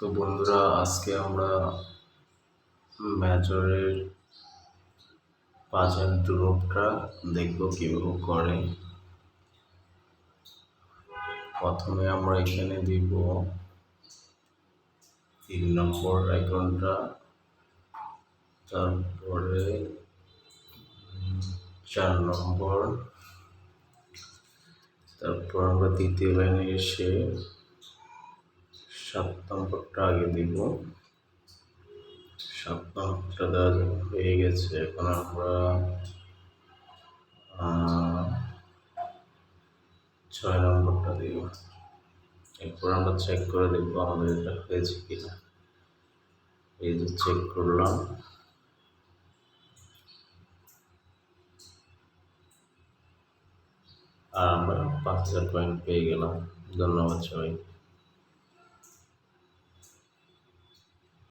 তো বন্ধুরা, আজকে আমরা মেজরের পাঁচের ধ্রুবকটা দেখব কিভাবে করে। প্রথমে আমরা এখানে দিব 3 নম্বর আইকনটা, তারপরে 4 নম্বর, তারপর আমরা দ্বিতীয় লাইনে এসে 7 নম্বরটা আগে দিব। 7 নম্বরটা দেওয়া হয়ে গেছে। এখন আমরা 6 নম্বরটা দিব। এরপর আমরা চেক করে দেখবো আমাদের এটা হয়েছে কিনা। এই যে চেক করলাম, আর আমরা 5000 পয়েন্ট পেয়ে গেলাম। ধন্যবাদ সবাই।